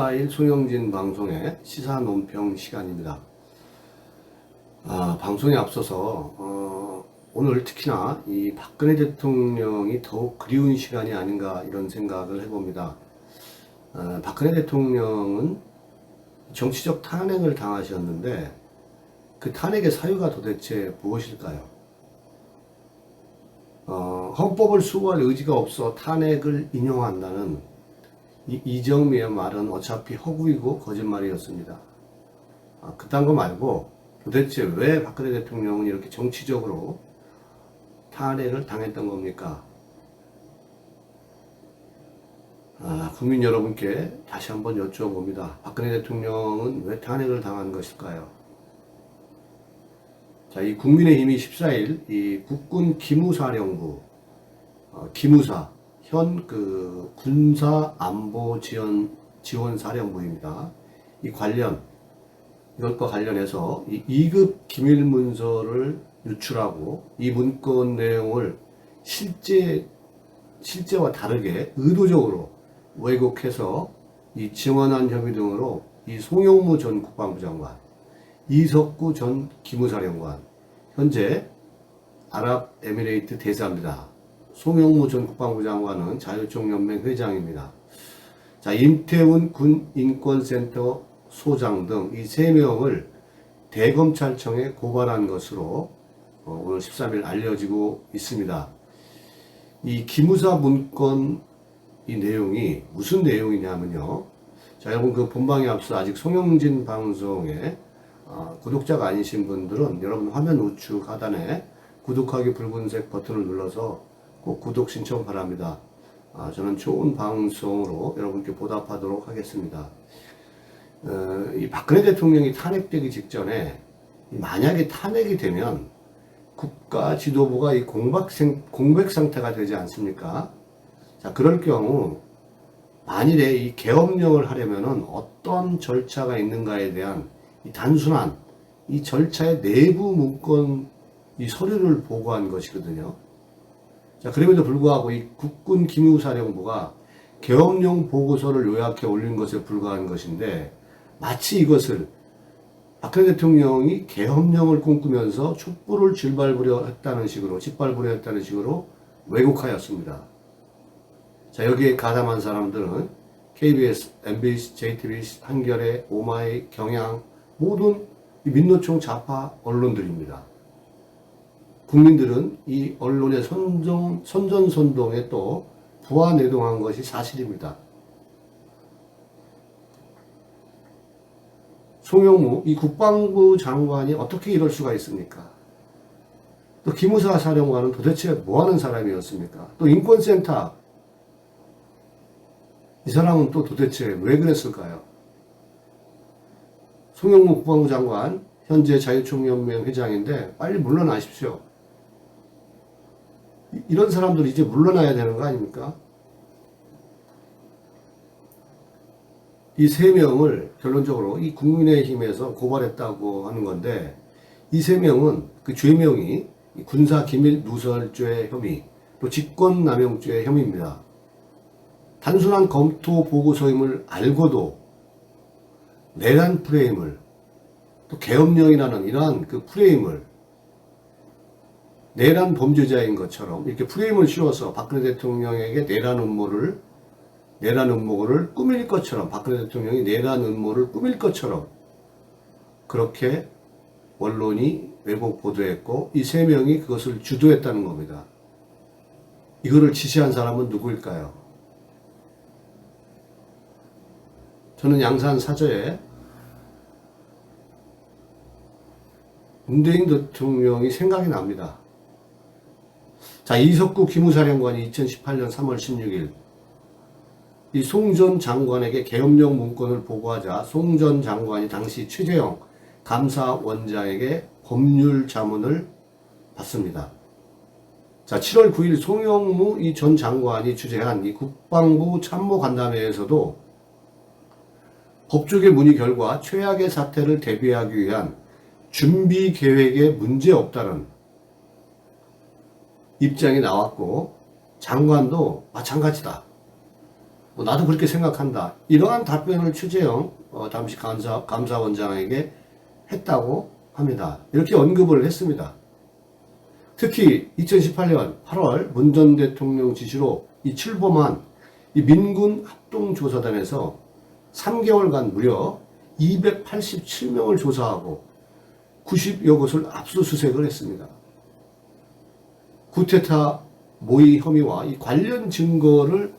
14일 송영진 방송의 시사 논평 시간입니다. 방송에 앞서서 오늘 특히나 이 박근혜 대통령이 더욱 그리운 시간이 아닌가 이런 생각을 해봅니다. 박근혜 대통령은 정치적 탄핵을 당하셨는데 그 탄핵의 사유가 도대체 무엇일까요? 헌법을 수호할 의지가 없어 탄핵을 인용한다는 이정미의 말은 어차피 허구이고 거짓말이었습니다. 그딴 거 말고 도대체 왜 박근혜 대통령은 이렇게 정치적으로 탄핵을 당했던 겁니까? 국민 여러분께 다시 한번 여쭤봅니다. 박근혜 대통령은 왜 탄핵을 당한 것일까요? 자, 이 국민의힘이 14일 이 국군 기무사령부, 기무사, 현 군사 안보 지원 사령부입니다. 이것과 관련해서 이 2급 기밀 문서를 유출하고 이 문건 내용을 실제와 다르게 의도적으로 왜곡해서 이 증언한 혐의 등으로 이 송영무 전 국방부 장관, 이석구 전 기무사령관, 현재 아랍에미레이트 대사입니다. 송영무 전 국방부 장관은 자유총연맹 회장입니다. 자, 임태훈 군 인권센터 소장 등 이 3명을 대검찰청에 고발한 것으로 오늘 13일 알려지고 있습니다. 이 기무사 문건 이 내용이 무슨 내용이냐면요. 자, 여러분 그 본방에 앞서 아직 송영진 방송에 구독자가 아니신 분들은 여러분 화면 우측 하단에 구독하기 붉은색 버튼을 눌러서 꼭 구독 신청 바랍니다. 저는 좋은 방송으로 여러분께 보답하도록 하겠습니다. 이 박근혜 대통령이 탄핵되기 직전에 만약에 탄핵이 되면 국가 지도부가 이 공백 상태가 되지 않습니까? 자, 그럴 경우 만일에 이 계엄령을 하려면은 어떤 절차가 있는가에 대한 이 단순한 이 절차의 내부 문건 이 서류를 보고한 것이거든요. 자, 그럼에도 불구하고 이 국군 기무사령부가 계엄령 보고서를 요약해 올린 것에 불과한 것인데 마치 이것을 박근혜 대통령이 계엄령을 꿈꾸면서 촛불을 짓밟으려 했다는 식으로 왜곡하였습니다. 자, 여기에 가담한 사람들은 KBS, MBC, JTBC, 한겨레, 오마이, 경향 모든 민노총 좌파 언론들입니다. 국민들은 이 언론의 선전선동에 또 부하내동한 것이 사실입니다. 송영무 이 국방부 장관이 어떻게 이럴 수가 있습니까? 또 기무사 사령관은 도대체 뭐하는 사람이었습니까? 또 인권센터 이 사람은 또 도대체 왜 그랬을까요? 송영무 국방부 장관 현재 자유총연맹 회장인데 빨리 물러나십시오. 이런 사람들이 이제 물러나야 되는 거 아닙니까? 이 3명을 결론적으로 이 국민의힘에서 고발했다고 하는 건데 이 3명은 그 죄명이 군사기밀 누설죄 혐의 또 직권남용죄 혐의입니다. 단순한 검토 보고서임을 알고도 내란 프레임을 또 계엄령이라는 이러한 그 프레임을 내란 범죄자인 것처럼 이렇게 프레임을 씌워서 박근혜 대통령에게 내란 음모를 꾸밀 것처럼 박근혜 대통령이 내란 음모를 꾸밀 것처럼 그렇게 언론이 왜곡 보도했고 이 3명이 그것을 주도했다는 겁니다. 이거를 지시한 사람은 누구일까요? 저는 양산 사저에 문재인 대통령이 생각이 납니다. 자, 이석구 기무사령관이 2018년 3월 16일 이 송 전 장관에게 계엄령 문건을 보고하자 송 전 장관이 당시 최재형 감사원장에게 법률 자문을 받습니다. 자, 7월 9일 송영무 이 전 장관이 주재한 이 국방부 참모간담회에서도 법조계 문의 결과 최악의 사태를 대비하기 위한 준비 계획에 문제 없다는 입장이 나왔고 장관도 마찬가지다. 뭐 나도 그렇게 생각한다. 이러한 답변을 최재형 당시 감사원장에게 했다고 합니다. 이렇게 언급을 했습니다. 특히 2018년 8월 문 전 대통령 지시로 이 출범한 이 민군 합동조사단에서 3개월간 무려 287명을 조사하고 90여 곳을 압수수색을 했습니다. 쿠데타 모의 혐의와 이 관련 증거를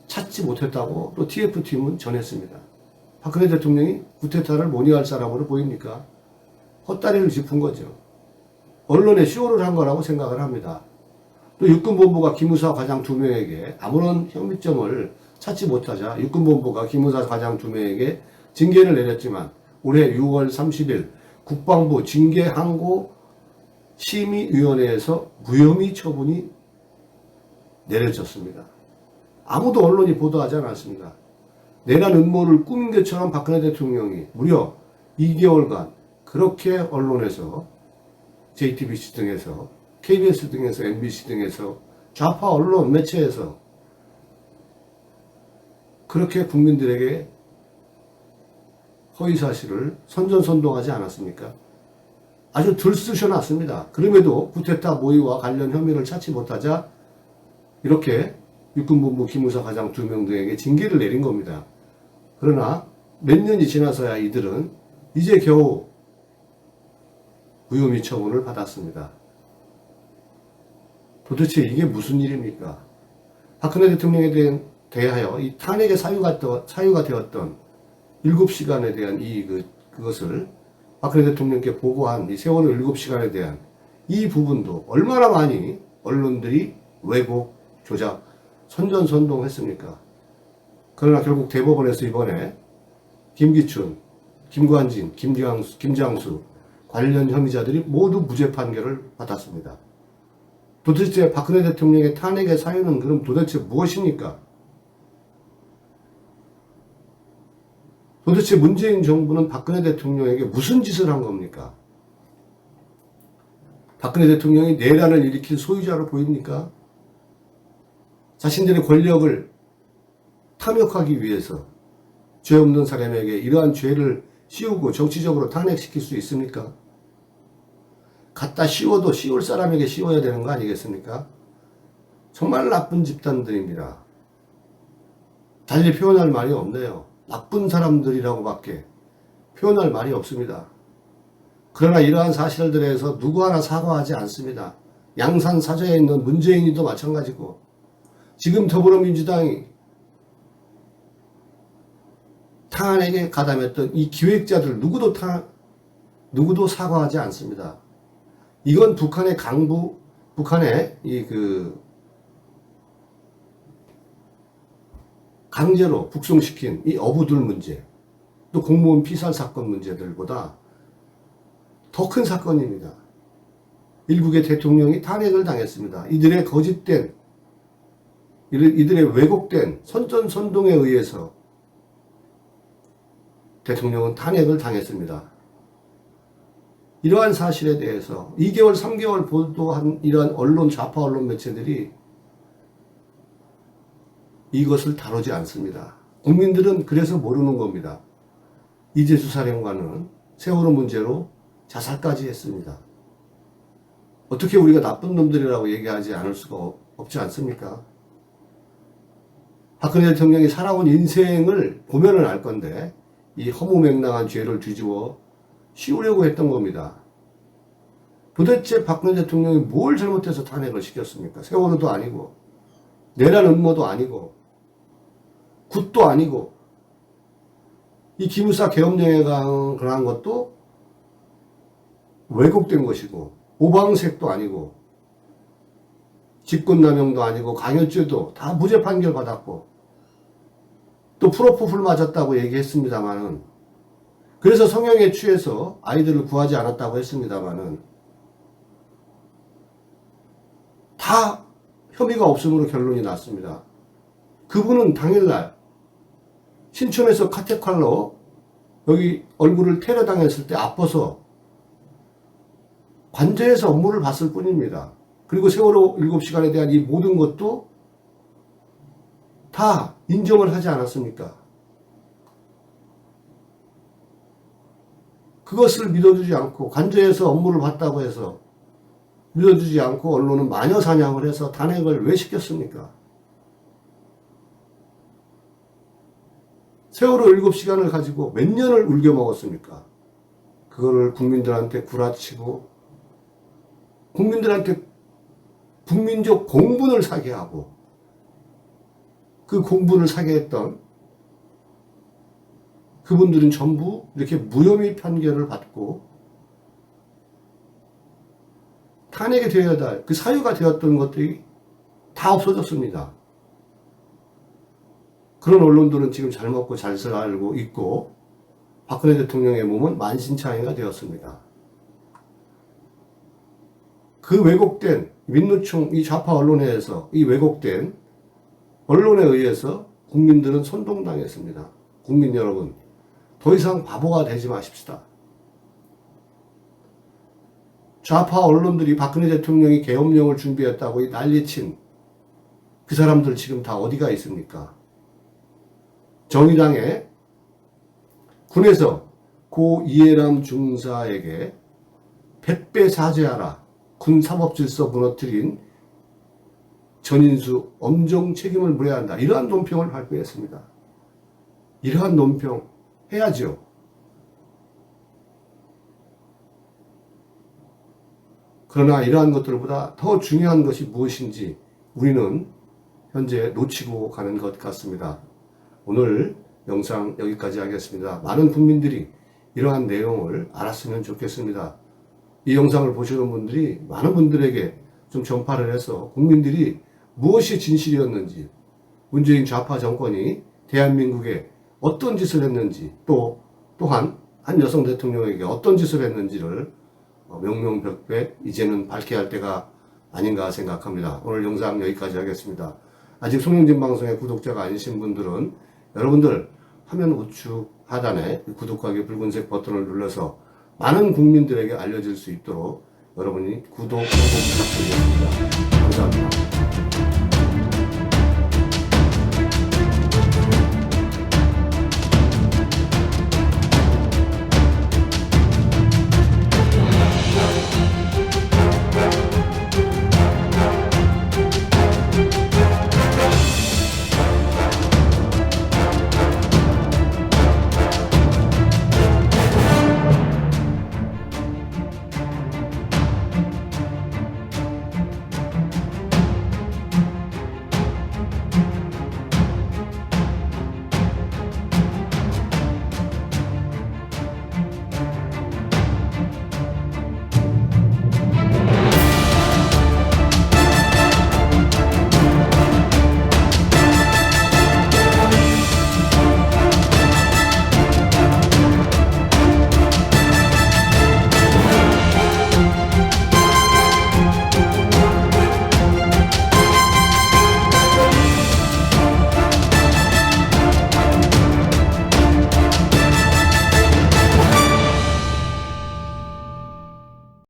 찾지 못했다고 또 TF팀은 전했습니다. 박근혜 대통령이 쿠데타를 모니할 사람으로 보입니까? 헛다리를 짚은 거죠. 언론에 쇼를 한 거라고 생각을 합니다. 또 육군본부가 기무사 과장 2명에게 아무런 혐의점을 찾지 못하자 육군본부가 기무사 과장 2명에게 징계를 내렸지만 올해 6월 30일 국방부 징계항고 심의위원회에서 무혐의 처분이 내려졌습니다. 아무도 언론이 보도하지 않았습니다. 내란 음모를 꾸민 것처럼 박근혜 대통령이 무려 2개월간 그렇게 언론에서 JTBC 등에서 KBS 등에서 MBC 등에서 좌파 언론 매체에서 그렇게 국민들에게 허위사실을 선전선동하지 않았습니까? 아주 들쑤셔놨습니다. 그럼에도 쿠데타 모의와 관련 혐의를 찾지 못하자 이렇게 육군본부 기무사 과장 2명 등에게 징계를 내린 겁니다. 그러나 몇 년이 지나서야 이들은 이제 겨우 무혐의 처분을 받았습니다. 도대체 이게 무슨 일입니까? 박근혜 대통령에 대하여 이 탄핵의 사유가 되었던 7시간에 대한 그것을 박근혜 대통령께 보고한 이 세월호 7시간에 대한 이 부분도 얼마나 많이 언론들이 왜곡, 조작, 선전선동했습니까? 그러나 결국 대법원에서 이번에 김기춘, 김관진, 김장수 관련 혐의자들이 모두 무죄 판결을 받았습니다. 도대체 박근혜 대통령의 탄핵의 사유는 그럼 도대체 무엇입니까? 도대체 문재인 정부는 박근혜 대통령에게 무슨 짓을 한 겁니까? 박근혜 대통령이 내란을 일으킬 소유자로 보입니까? 자신들의 권력을 탐욕하기 위해서 죄 없는 사람에게 이러한 죄를 씌우고 정치적으로 탄핵시킬 수 있습니까? 갖다 씌워도 씌울 사람에게 씌워야 되는 거 아니겠습니까? 정말 나쁜 집단들입니다. 달리 표현할 말이 없네요. 나쁜 사람들이라고밖에 표현할 말이 없습니다. 그러나 이러한 사실들에 대해서 누구 하나 사과하지 않습니다. 양산 사저에 있는 문재인이도 마찬가지고 지금 더불어민주당이 탄핵에 가담했던 이 기획자들 누구도 사과하지 않습니다. 이건 북한의 강제로 북송시킨 이 어부들 문제, 또 공무원 피살 사건 문제들보다 더 큰 사건입니다. 일국의 대통령이 탄핵을 당했습니다. 이들의 거짓된, 이들의 왜곡된 선전선동에 의해서 대통령은 탄핵을 당했습니다. 이러한 사실에 대해서 2개월, 3개월 보도한 이러한 좌파 언론 매체들이 이것을 다루지 않습니다. 국민들은 그래서 모르는 겁니다. 이재수 사령관은 세월호 문제로 자살까지 했습니다. 어떻게 우리가 나쁜 놈들이라고 얘기하지 않을 수가 없지 않습니까? 박근혜 대통령이 살아온 인생을 보면은 알 건데 이 허무맹랑한 죄를 뒤집어 씌우려고 했던 겁니다. 도대체 박근혜 대통령이 뭘 잘못해서 탄핵을 시켰습니까? 세월호도 아니고 내란 음모도 아니고 굿도 아니고 이 기무사 계엄령에 관한 것도 왜곡된 것이고 오방색도 아니고 직권남용도 아니고 강요죄도 다 무죄 판결 받았고 또 프로포폴 맞았다고 얘기했습니다마는 그래서 성형에 취해서 아이들을 구하지 않았다고 했습니다마는 다 혐의가 없음으로 결론이 났습니다. 그분은 당일날 신촌에서 카테칼로 여기 얼굴을 테러당했을 때 아파서 관저에서 업무를 봤을 뿐입니다. 그리고 세월호 7시간에 대한 이 모든 것도 다 인정을 하지 않았습니까? 그것을 믿어주지 않고 관저에서 업무를 봤다고 해서 믿어주지 않고 언론은 마녀 사냥을 해서 탄핵을 왜 시켰습니까? 세월호 7시간을 가지고 몇 년을 울겨 먹었습니까? 그거를 국민들한테 구라치고 국민들한테 국민적 공분을 사게 하고 그 공분을 사게 했던 그분들은 전부 이렇게 무혐의 판결을 받고 탄핵이 되어야 할 그 사유가 되었던 것들이 다 없어졌습니다. 그런 언론들은 지금 잘 먹고 잘 살고 있고 박근혜 대통령의 몸은 만신창이가 되었습니다. 그 왜곡된 민노총 이 좌파 언론에 의해서 이 왜곡된 언론에 의해서 국민들은 선동당했습니다. 국민 여러분, 더 이상 바보가 되지 마십시다. 좌파 언론들이 박근혜 대통령이 계엄령을 준비했다고 난리친 그 사람들 지금 다 어디가 있습니까? 정의당에 군에서 고 이해람 중사에게 100배 사죄하라. 군 사법질서 무너뜨린 전인수 엄정 책임을 물어야 한다. 이러한 논평을 발표했습니다. 이러한 논평 해야죠. 그러나 이러한 것들보다 더 중요한 것이 무엇인지 우리는 현재 놓치고 가는 것 같습니다. 오늘 영상 여기까지 하겠습니다. 많은 국민들이 이러한 내용을 알았으면 좋겠습니다. 이 영상을 보시는 분들이 많은 분들에게 좀 전파를 해서 국민들이 무엇이 진실이었는지, 문재인 좌파 정권이 대한민국에 어떤 짓을 했는지, 또한 한 여성 대통령에게 어떤 짓을 했는지를 명명백백 이제는 밝혀야 할 때가 아닌가 생각합니다. 오늘 영상 여기까지 하겠습니다. 아직 송영진 방송의 구독자가 아니신 분들은 여러분들 화면 우측 하단에 구독하기 붉은색 버튼을 눌러서 많은 국민들에게 알려질 수 있도록 여러분이 구독, 꼭 부탁드리겠습니다. 감사합니다.